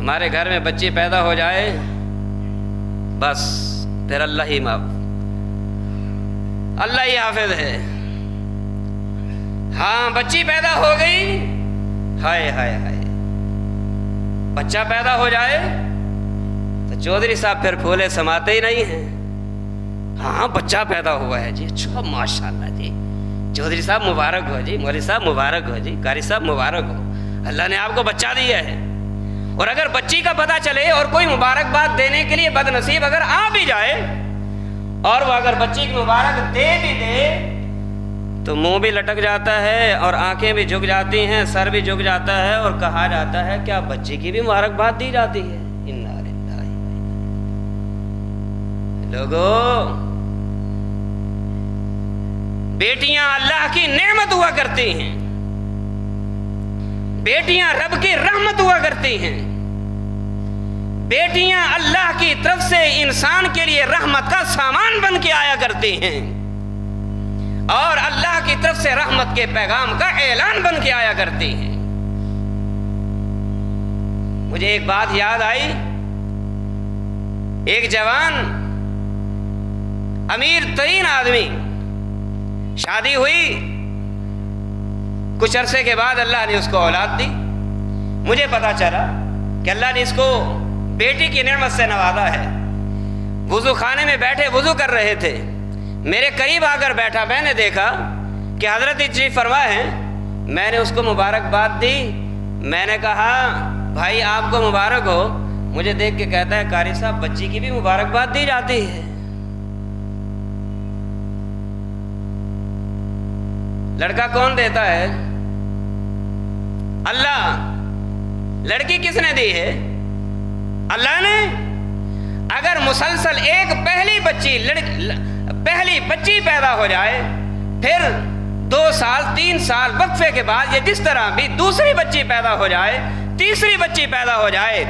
ہمارے گھر میں بچی پیدا ہو جائے بس پھر اللہ ہی حافظ ہے۔ ہاں بچی پیدا ہو گئی، ہائے ہائے ہائے، بچہ پیدا ہو جائے تو چودھری صاحب پھر پھولے سماتے ہی نہیں ہیں۔ ہاں بچہ پیدا ہوا ہے جی، اچھا ماشاءاللہ جی، چودھری صاحب مبارک ہو جی، مولوی صاحب مبارک ہو جی، قاری صاحب مبارک ہو، اللہ نے آپ کو بچہ دیا ہے۔ اور اگر بچی کا پتہ چلے اور کوئی مبارکباد دینے کے لیے بد نصیب اگر آ بھی جائے اور وہ اگر بچی کی مبارک دے بھی دے تو منہ بھی لٹک جاتا ہے اور آنکھیں بھی جھک جاتی ہیں، سر بھی جھک جاتا ہے اور کہا جاتا ہے کیا بچی کی بھی مبارکباد دی جاتی ہے؟ انا للہ۔ لوگو، بیٹیاں اللہ کی نعمت ہوا کرتی ہیں، بیٹیاں رب کی رحمت ہوا کرتی ہیں، بیٹیاں اللہ کی طرف سے انسان کے لیے رحمت کا سامان بن کے آیا کرتی ہیں اور اللہ کی طرف سے رحمت کے پیغام کا اعلان بن کے آیا کرتی ہیں۔ مجھے ایک بات یاد آئی، ایک جوان امیر ترین آدمی، شادی ہوئی، کچھ عرصے کے بعد اللہ نے اس کو اولاد دی۔ مجھے پتا چلا کہ اللہ نے اس کو بیٹی کی نعمت سے نوازا ہے۔ وضو خانے میں بیٹھے وضو کر رہے تھے، میرے قریب آ کر بیٹھا، میں نے دیکھا کہ حضرت تشریف فرما ہے، میں نے اس کو مبارکباد دی۔ میں نے کہا بھائی آپ کو مبارک ہو، مجھے دیکھ کے کہتا ہے قاری صاحب بچی کی بھی مبارکباد دی جاتی ہے۔ لڑکا کون دیتا ہے؟ اللہ۔ لڑکی کس نے دی ہے؟ اللہ نے۔ اگر مسلسل ایک پہلی بچی پیدا ہو جائے، پھر 2 سال 3 سال وقفے کے بعد یہ جس طرح بھی دوسری بچی پیدا ہو جائے، تیسری بچی پیدا ہو جائے،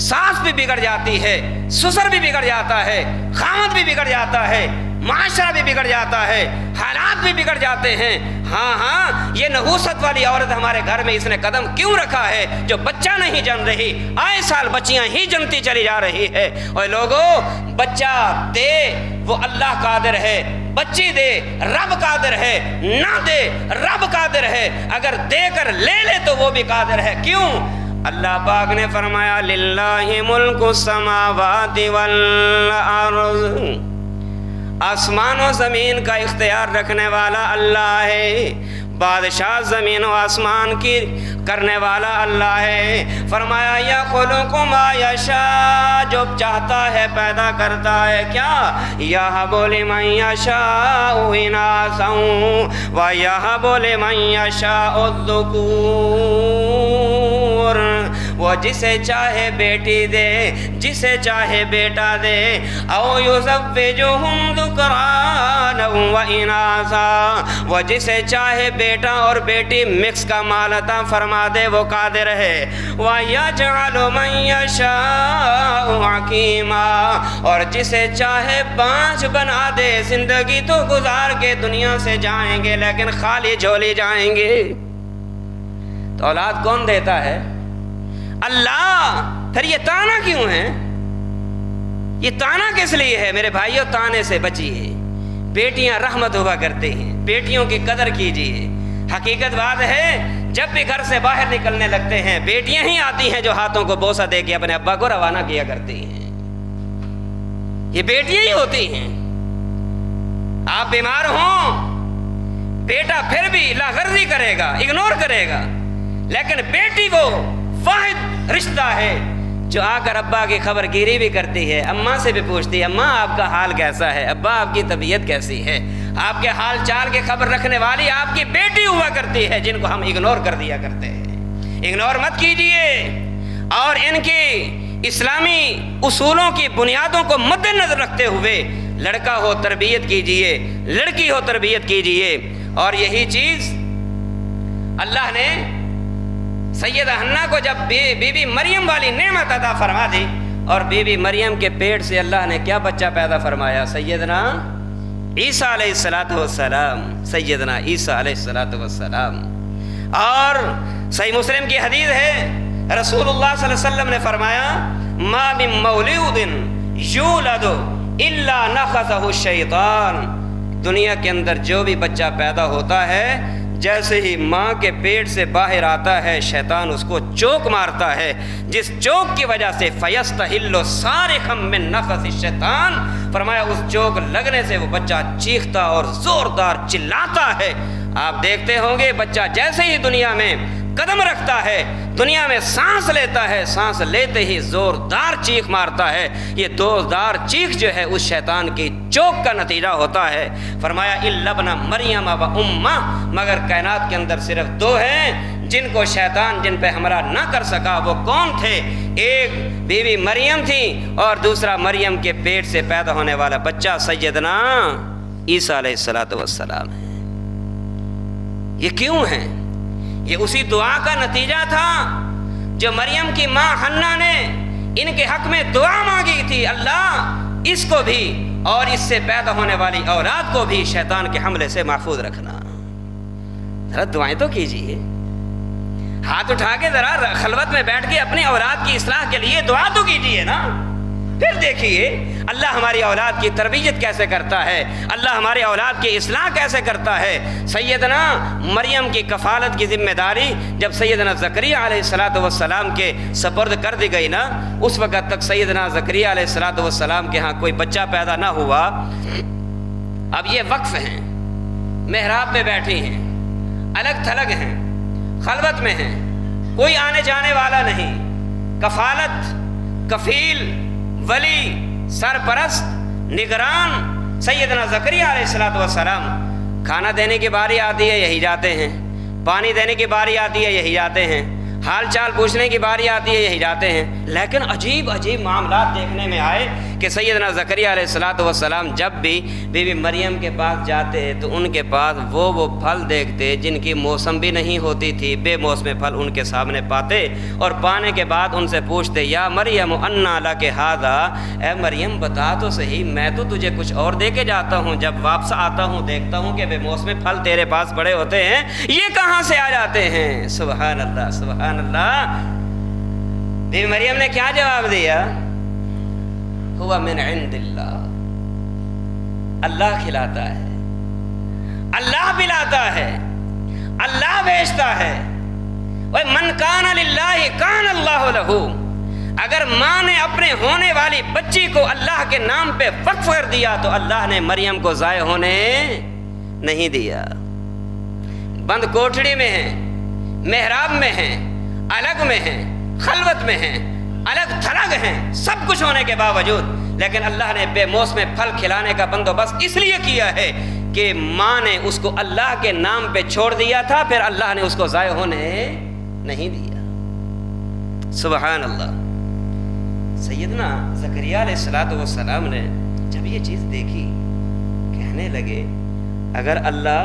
ساس بھی بگڑ جاتی ہے، سسر بھی بگڑ جاتا ہے، خامد بھی بگڑ جاتا ہے، معاشرہ بھی بگڑ جاتا ہے، حالات بھی بگڑ جاتے ہیں۔ ہاں یہ نحوست والی عورت ہمارے گھر میں اس نے قدم کیوں رکھا ہے جو بچہ نہیں جن رہی؟ آئے سال بچیاں ہی جنتی چلی جا رہی ہے۔ اور لوگوں، بچہ دے وہ اللہ قادر ہے، بچی دے رب قادر ہے، نہ دے رب قادر ہے، اگر دے کر لے لے تو وہ بھی قادر ہے۔ کیوں؟ اللہ پاک نے فرمایا للہ ملک السماوات والارض، آسمان و زمین کا اختیار رکھنے والا اللہ ہے، بادشاہ زمین و آسمان کی کرنے والا اللہ ہے۔ فرمایا یخلق ما یشاء، جو چاہتا ہے پیدا کرتا ہے۔ کیا؟ یہب لمن یشاء اناثا ویہب لمن یشاء الذکور، وہ جسے چاہے بیٹی دے، جسے چاہے بیٹا دے، او یزوجہم ذکرانا و اناثا، وہ جسے چاہے بیٹا اور بیٹی مکس کا مال عطا فرما دے، وہ قادر ہے۔ وَيَجْعَلُ مَن يَشَاءُ حَكِيمًا، اور جسے چاہے بانجھ بنا دے۔ زندگی تو گزار کے دنیا سے جائیں گے لیکن خالی جھولی جائیں گے۔ تو اولاد کون دیتا ہے؟ اللہ۔ پھر یہ تانا کیوں ہے؟ یہ تانا کس لیے ہے میرے بھائیوں؟ تانے سے بچیے۔ بیٹیاں رحمت ہوا کرتے ہیں، بیٹیوں کی قدر کیجیے۔ حقیقت بات ہے جب بھی گھر سے باہر نکلنے لگتے ہیں بیٹیاں ہی آتی ہیں جو ہاتھوں کو بوسہ دے کے اپنے ابا کو روانہ کیا کرتی ہیں۔ یہ بیٹیاں ہی ہوتی ہیں۔ آپ بیمار ہوں، بیٹا پھر بھی لاغرضی کرے گا، اگنور کرے گا، لیکن بیٹی وہ واحد رشتہ ہے جو آ کر ابا کی خبر گیری بھی کرتی ہے، اماں سے بھی پوچھتی ہے اماں آپ کا حال کیسا ہے، ابا آپ کی طبیعت کیسی ہے۔ آپ کے حال چال کی خبر رکھنے والی آپ کی بیٹی ہوا کرتی ہے، جن کو ہم اگنور کر دیا کرتے ہیں۔ اگنور مت کیجئے، اور ان کی اسلامی اصولوں کی بنیادوں کو مد نظر رکھتے ہوئے لڑکا ہو تربیت کیجئے، لڑکی ہو تربیت کیجئے۔ اور یہی چیز اللہ نے سیدہ حنہ کو جب بی بی مریم والی نعمت عطا فرما دی، اور بی بی مریم کے پیٹ سے اللہ نے کیا بچہ پیدا فرمایا؟ سیدنا عیسیٰ علیہ السلام، سیدنا عیسیٰ علیہ السلام۔ اور صحیح مسلم کی حدیث ہے रसूलुल्लाह सल्लल्लाहु अलैहि वसल्लम ने फरमाया, मा मिन मौलूदिन यूलदु इल्ला नखज़हु शैतान। दुनिया के अंदर जो भी बच्चा पैदा होता है, जैसे ही माँ के पेट से बाहर आता है, शैतान उसको चोक मारता है। जिस चोक की वजह से फयस्तहिल्लु सारिखम मिन नफ़सी शैतान, फरमाया उस चोक लगने से वो बच्चा चीखता और जोरदार चिल्लाता है। आप देखते होंगे बच्चा जैसे ही दुनिया में कदम रखता है, दुनिया में सांस लेता है, सांस लेते ही जोरदार चीख मारता है। ये जोरदार चीख जो है उस शैतान की चोक का नतीजा होता है। फरमाया इल्लब्ना मरियम व उम्मा, मगर कायनात के अंदर सिर्फ दो हैं जिनको शैतान जिन पे हमला ना कर सका। वो कौन थे? एक बीवी मरियम थी और दूसरा मरियम के पेट से पैदा होने वाला बच्चा सैयदना ईसा अलैहिस्सलातु वस्सलाम है। ये क्यों है? ये उसी दुआ का नतीजा था जो मरियम की माँ हन्ना ने इनके हक में दुआ मांगी थी, अल्लाह इसको भी और इससे पैदा होने वाली औलाद को भी शैतान के हमले से महफूज रखना। जरा दुआएं तो कीजिए, हाथ उठा के जरा खलवत में बैठ के अपनी औलाद की इस्लाह के लिए दुआ तो कीजिए ना। फिर देखिए अल्लाह हमारी औलाद की तरबियत कैसे करता है, अल्लाह हमारे औलाद की इस्लाह कैसे करता है। सैयदना मरियम की कफ़ालत की जिम्मेदारी जब सैयदना ज़करिया अलैहिस्सलातु वस्सलाम के सपुर्द कर दी गई ना, उस वक़्त तक सैयदना ज़करिया अलैहिस्सलातु वस्सलाम के यहाँ कोई बच्चा पैदा ना हुआ। अब ये वक्फ हैं, मेहराब में बैठी हैं, अलग थलग हैं, खलवत में हैं, कोई आने जाने वाला नहीं। कफ़ालत, कफ़ील, वली, सरपरस्त, निगरान सैयदना ज़करिया अलैहिस्सलातु वस्सलाम। खाना देने की बारी आती है, यही जाते हैं। पानी देने की बारी आती है, यही जाते हैं। हाल चाल पूछने की बारी आती है, यही जाते हैं। लेकिन अजीब अजीब मामलात देखने में आए कि सैयदना ज़करिया अलैहिस्सलातु वस्सलाम जब भी बीवी मरियम के पास जाते तो उनके पास वो फल देखते जिनकी मौसम भी नहीं होती थी, बेमौसम फल उनके सामने पाते और पाने के बाद उनसे पूछते, या मरियम अन्ना लके हादा, ए मरियम बता तो सही, मैं तो तुझे कुछ और दे के जाता हूँ, जब वापस आता हूँ देखता हूँ कि बेमौसम फल तेरे पास पड़े होते हैं, ये कहाँ से आ जाते हैं। सुभान अल्लाह, सुभान अल्लाह। बीवी मरियम ने क्या जवाब दिया? हुवा मिन इंदिल्लाह, अल्लाह खिलाता है, अल्लाह पिलाता है, अल्लाह भेजता है। वह मन कान लिल्लाहि कान अल्लाहु लहू। अगर माँ ने अपने होने वाली बच्ची को अल्लाह के नाम पे वक्फ कर दिया तो अल्लाह ने मरियम को ज़ाय होने नहीं दिया। बंद कोठड़ी में है, मेहराब में है, अलग में है, खलवत में है, अलग थलग हैं, सब कुछ होने के बावजूद, लेकिन अल्लाह ने बेमौसम फल खिलाने का बंदोबस्त इसलिए किया है कि माँ ने उसको अल्लाह के नाम पे छोड़ दिया था, फिर अल्लाह ने उसको ज़ाय होने नहीं दिया। सुभान अल्लाह। सैयदना ज़करिया अलैहिस्सलातु वस्सलाम ने जब ये चीज़ देखी, कहने लगे अगर अल्लाह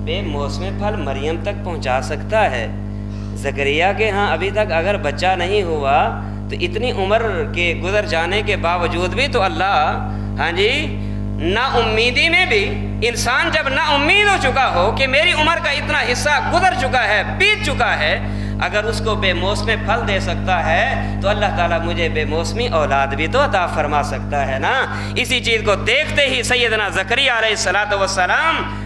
बेमौसम फल मरियम तक पहुँचा सकता है, ज़करिया के यहाँ अभी तक अगर बच्चा नहीं हुआ तो इतनी उम्र के गुजर जाने के बावजूद भी तो अल्लाह, हाँ जी, ना उम्मीदी में भी इंसान जब ना उम्मीद हो चुका हो कि मेरी उम्र का इतना हिस्सा गुजर चुका है, बीत चुका है, अगर उसको बेमौसम फल दे सकता है तो अल्लाह ताला मुझे बेमौसमी औलाद भी तो अता फरमा सकता है ना। इसी चीज़ को देखते ही सैयदना ज़करिया अलैहिस्सलातु वस्सलाम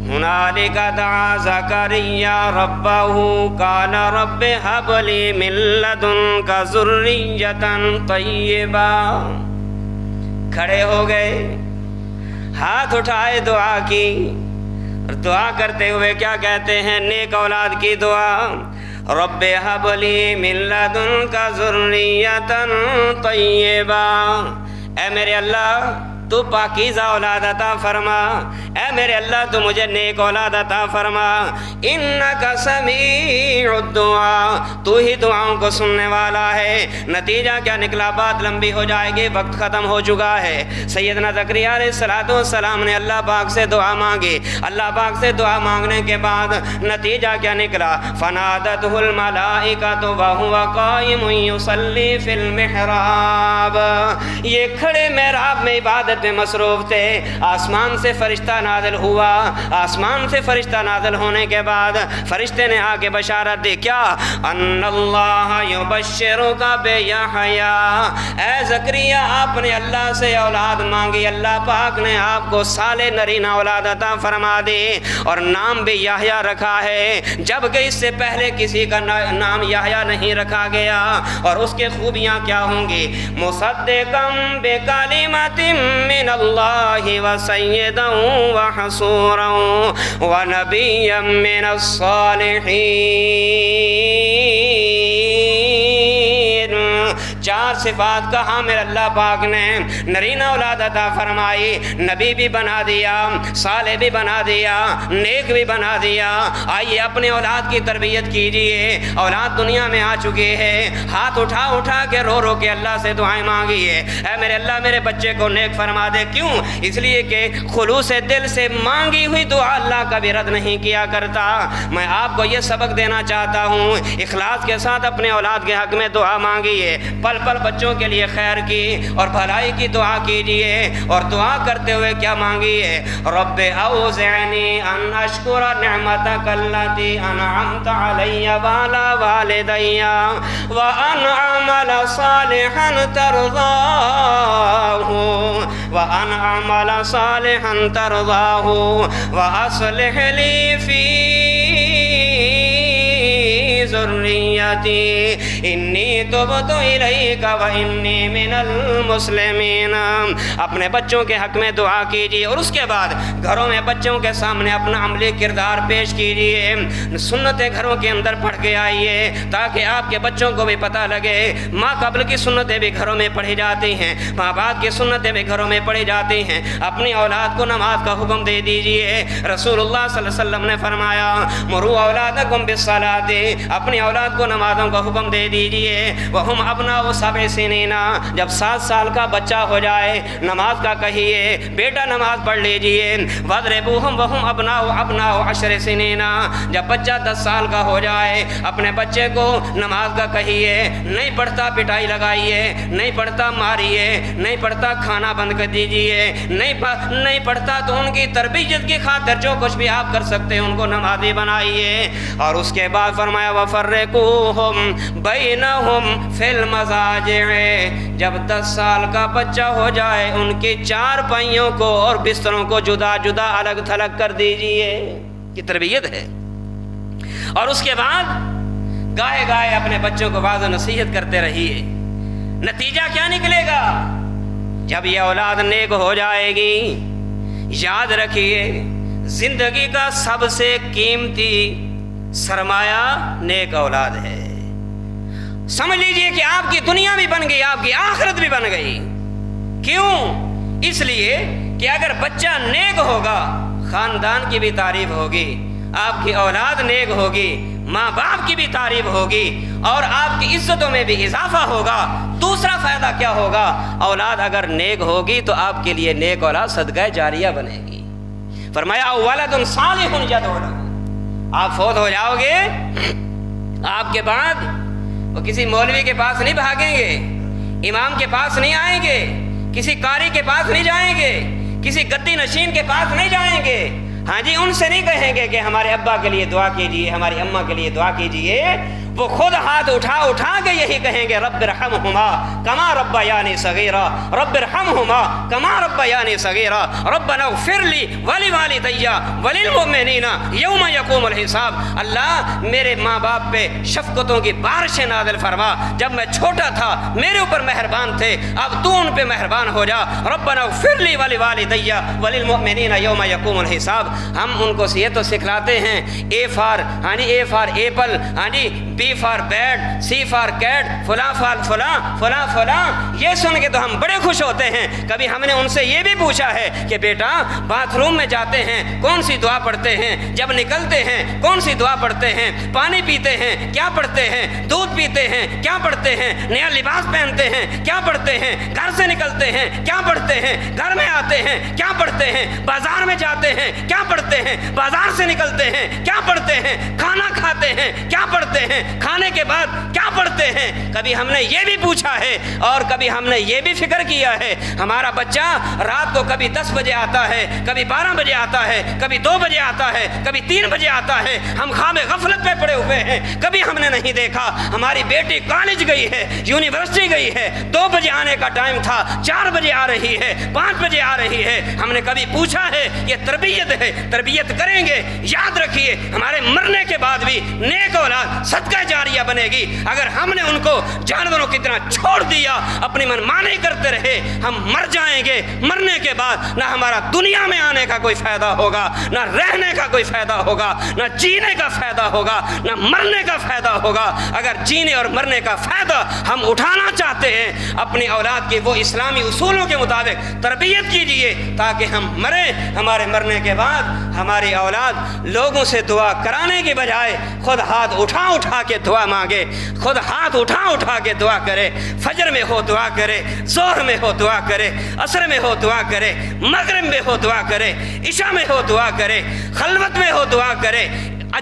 हुनालिका दआ ज़करिया रब्बहू काल रब्बि हबली मिन लदुनका ज़ुर्रिय्यतन तय्यिबा। खड़े हो गए, हाथ उठाए, दुआ की, और दुआ करते हुए क्या कहते हैं? नेक औलाद की दुआ। रब्बि हबली मिन लदुनका ज़ुर्रिय्यतन तय्यिबा। ऐ मेरे अल्लाह तू पाकीज़ा औलाद अता फरमा, ऐ मेरे अल्लाह तू मुझे नेक औलाद अता फरमा। इन्नका समीउद दुआ, तू ही दुआओं को सुनने वाला है। नतीजा क्या निकला? बात लंबी हो जाएगी, वक्त ख़त्म हो चुका है। सैयदना ज़करिया अलैहिस्सलातु वस्सलाम ने अल्लाह पाक से दुआ मांगी। अल्लाह पाक से दुआ मांगने के बाद नतीजा क्या निकला? फनादतहुल मलाइकतु व हुवा काइमुन युसल्ली फिल मिहराब। ये खड़े मेहराब में इबादत में मसरूफ थे। आसमान से फरिश्ता नाजिल हुआ। आसमान से फरिश्ता नाजिल होने के बाद फरिश्ते ने आके बशारत दी, क्या? अन्नल्लाह युबश्शिरुका बियहया, ऐ ज़करिया आपने अल्लाह से औलाद मांगी, अल्लाह पाक ने आपको साले नरीना औलाद अता फरमा दी और नाम भी याहया रखा है, जबकि इससे पहले किसी का नाम याहया नहीं रखा गया। और उसके खूबियाँ क्या होंगी? मुसद्दिक़म बिकलिमातिन मिनल्लाहि व सय्यदन व हसूरन व नबिय्यन मिनस सालिहीन। चार सिफात का हामिल अल्लाह पाक ने नरीना औलाद अता फरमाई, नबी भी बना दिया, साले भी बना दिया, नेक भी बना दिया। आइए अपने औलाद की तरबियत कीजिए। औलाद दुनिया में आ चुके हैं, हाथ उठा उठा के रो रो के अल्लाह से दुआएं मांगिए, ऐ मेरे अल्लाह मेरे बच्चे को नेक फरमा दे। क्यों? इसलिए कि खुलूस दिल से मांगी हुई दुआ अल्लाह कभी रद्द नहीं किया करता। मैं आपको ये सबक देना चाहता हूँ, इखलास के साथ अपने औलाद के हक में दुआ मांगिए। पल पल बच्चों के लिए खैर की और भलाई की दुआ कीजिए और दुआ करते हुए क्या मांगिए? रब्बे औज़िअनी अन अश्कुरा निअमतक अल्लती अनअमत अलैया व अला वालिदैया व अन अअमल सालिहन तरज़ाहु व अन अअमल सालिहन तरज़ाहु व अस्लिह ली फी ज़ुर्रियती इन्नी तुबतु इलैका व इन्नी मिनल मुस्लिमीन। अपने बच्चों के हक में दुआ कीजिए और उसके बाद घरों में बच्चों के सामने अपना अमली किरदार पेश कीजिए। सुन्नतें घरों के अंदर पढ़ के आइए ताकि आपके बच्चों को भी पता लगे। माँ कब्ल की सुन्नतें भी घरों में पढ़ी जाती हैं, माँ बाप की सुन्नतें भी घरों में पढ़ी जाती हैं। अपनी औलाद को नमाज का हुक्म दे दीजिए। रसूलुल्लाह सल्लल्लाहु अलैहि वसल्लम ने फरमाया, मुरू औलादकुम बिस्सलाति, अपनी औलाद को नमाजों का हुक्म दे दीजिए। वहुम अबनाउ सब'i सिनीना, जब 7 साल का बच्चा हो जाए नमाज का कहिए, बेटा नमाज पढ़ लीजिए। वज़रिबूहुम वहुम अबनाउ 10 सिनीना, जब बच्चा 10 साल का हो जाए अपने बच्चे को नमाज का कहिए। नहीं पढ़ता पिटाई लगाइए, नहीं पढ़ता मारिए, नहीं पढ़ता खाना बंद कर दीजिए, नहीं पढ़ता तो उनकी तरबियत की खातिर जो कुछ भी आप कर सकते हैं उनको नमाजी बनाइए। और उसके बाद फरमाया वफ़र्रिक़ूहुम बैनहुम फिल मज़ाजिअ, जब 10 साल का बच्चा हो जाए उनके 4 पहियों को और बिस्तरों को जुदा जुदा अलग थलग कर दीजिए। ये तरबियत है। और उसके बाद गाए गाए अपने बच्चों को वाज़ नसीहत करते रहिए। नतीजा क्या निकलेगा? जब ये औलाद नेक हो जाएगी, याद रखिए जिंदगी का सबसे कीमती सरमाया नेक औलाद है। समझ लीजिए कि आपकी दुनिया भी बन गई, आपकी आखिरत भी बन गई। क्यों? इसलिए कि अगर बच्चा नेक होगा खानदान की भी तारीफ होगी, आपकी औलाद नेक होगी, माँ बाप की भी तारीफ होगी और आपकी इज्जतों में भी इजाफा होगा। दूसरा फायदा क्या होगा? औलाद अगर नेक होगी तो आपके लिए नेक औलाद सदका जारिया बनेगी। फरमाया वलदुन सालिहुन यद'उ लहु, आप फौत हो जाओगे, आपके बाद वो किसी मौलवी के पास नहीं भागेंगे, इमाम के पास नहीं आएंगे, किसी कारी के पास नहीं जाएंगे, किसी गद्दी नशीन के पास नहीं जाएंगे। हाँ जी, उनसे नहीं कहेंगे कि हमारे अब्बा के लिए दुआ कीजिए, हमारी अम्मा के लिए दुआ कीजिए। वो खुद हाथ उठा उठा के यही कहेंगे रब्बिरहमहुमा कमा रब्बयानी सगीरा, रब्बिरहमहुमा कमा रब्बयानी सगीरा, रब्बना इग़फिरली वलिवालिदैया वलिलमुमिनीना यौम यक़ूमुल हिसाब। अल्लाह मेरे माँ बाप पे शफ़क़तों की बारिशें नाज़िल फरमा। जब मैं छोटा था मेरे ऊपर मेहरबान थे, अब तू उन पे मेहरबान हो जा। रब्बना इग़फिरली वलिवालिदैया वलिलमुमिनीना यौम यक़ूमुल हिसाब। हम उनको ये तो सिखलाते हैं ए फॉर एप्पल, हाँ जी, B for bad, C for cat, फला फॉर फला। ये सुन के तो हम बड़े खुश होते हैं। कभी हमने उनसे ये भी पूछा है कि बेटा बाथरूम में जाते हैं कौन सी दुआ पढ़ते हैं, जब निकलते हैं कौन सी दुआ पढ़ते हैं, पानी पीते हैं क्या पढ़ते हैं, दूध पीते हैं क्या पढ़ते हैं, नया लिबास पहनते हैं क्या पढ़ते हैं, घर से निकलते हैं क्या पढ़ते हैं, घर में आते हैं क्या पढ़ते हैं, बाजार में जाते हैं क्या पढ़ते हैं, बाजार से निकलते हैं क्या पढ़ते हैं, खाना खाते हैं क्या पढ़ते हैं, کھانے کے بعد کیا پڑھتے ہیں، کبھی ہم نے یہ بھی پوچھا ہے اور کبھی ہم نے یہ بھی فکر کیا ہے ہمارا بچہ رات کو کبھی 10 بجے آتا ہے، کبھی 12 بجے آتا ہے، کبھی 2 بجے آتا ہے، کبھی 3 بجے آتا ہے، ہم خواب غفلت پہ پڑے ہوئے ہیں، کبھی ہم نے نہیں دیکھا ہماری بیٹی کالج گئی ہے، یونیورسٹی گئی ہے، 2 بجے آنے کا ٹائم تھا، 4 بجے آ رہی ہے، 5 بجے آ رہی ہے، ہم نے کبھی پوچھا ہے؟ یہ تربیت ہے، تربیت کریں گے، یاد رکھیے ہمارے مرنے کے بعد بھی نیک اولاد صدقہ جاریہ بنے گی۔ اگر ہم نے ان کو جانوروں کی طرح چھوڑ دیا، اپنی منمانی کرتے رہے، ہم مر جائیں گے، مرنے کے بعد نہ ہمارا دنیا میں آنے کا کوئی فائدہ ہوگا، نہ رہنے کا کوئی فائدہ ہوگا، نہ جینے کا فائدہ ہوگا، نہ مرنے کا فائدہ ہوگا۔ اگر جینے اور مرنے کا فائدہ ہم اٹھانا چاہتے ہیں، اپنی اولاد کی وہ اسلامی اصولوں کے مطابق تربیت کیجئے تاکہ ہم مریں، ہمارے مرنے کے بعد ہماری اولاد لوگوں سے دعا کرانے کے بجائے خود ہاتھ اٹھا اٹھا کے دعا مانگے، خود ہاتھ اٹھا اٹھا کے دعا کرے، فجر میں ہو دعا کرے، ظہر میں ہو دعا کرے، عصر میں ہو دعا کرے، مغرب میں ہو دعا کرے، عشاء میں ہو دعا کرے، خلوت میں ہو دعا کرے،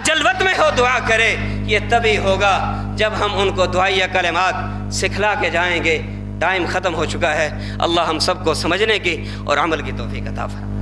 جلوت میں ہو دعا کرے۔ یہ تبھی ہوگا جب ہم ان کو دعائیہ کلمات سکھلا کے جائیں گے۔ ٹائم ختم ہو چکا ہے، اللہ ہم سب کو سمجھنے کی اور عمل کی توفیق عطا فرمائے۔